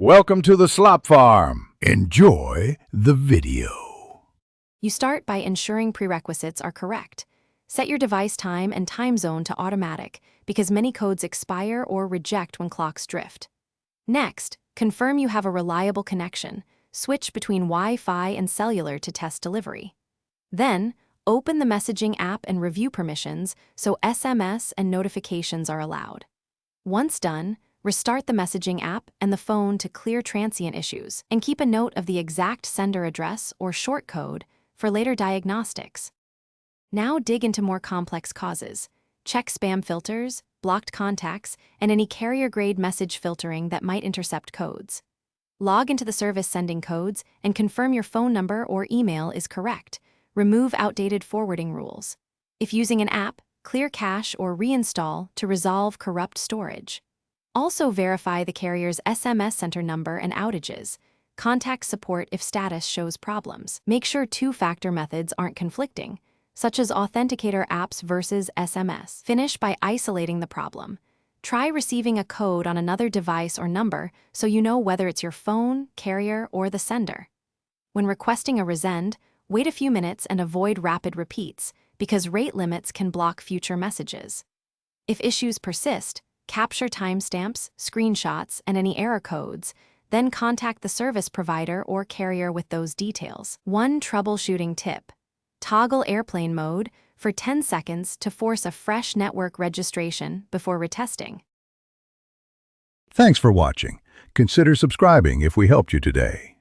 Welcome to the Slop Farm. Enjoy the video. You start by ensuring prerequisites are correct. Set your device time and time zone to automatic because many codes expire or reject when clocks drift. Next, confirm you have a reliable connection. Switch between Wi-Fi and cellular to test delivery. Then, open the messaging app and review permissions so SMS and notifications are allowed. Once done, restart the messaging app and the phone to clear transient issues, and keep a note of the exact sender address or short code for later diagnostics. Now dig into more complex causes. Check spam filters, blocked contacts, and any carrier-grade message filtering that might intercept codes. Log into the service sending codes and confirm your phone number or email is correct. Remove outdated forwarding rules. If using an app, clear cache or reinstall to resolve corrupt storage. Also verify the carrier's SMS center number and outages. Contact support if status shows problems. Make sure two-factor methods aren't conflicting, such as authenticator apps versus SMS. Finish by isolating the problem. Try receiving a code on another device or number so you know whether it's your phone, carrier, or the sender. When requesting a resend, wait a few minutes and avoid rapid repeats because rate limits can block future messages. If issues persist, capture timestamps, screenshots, and any error codes, then contact the service provider or carrier with those details. One troubleshooting tip: toggle airplane mode for 10 seconds to force a fresh network registration before retesting. Thanks for watching. Consider subscribing if we helped you today.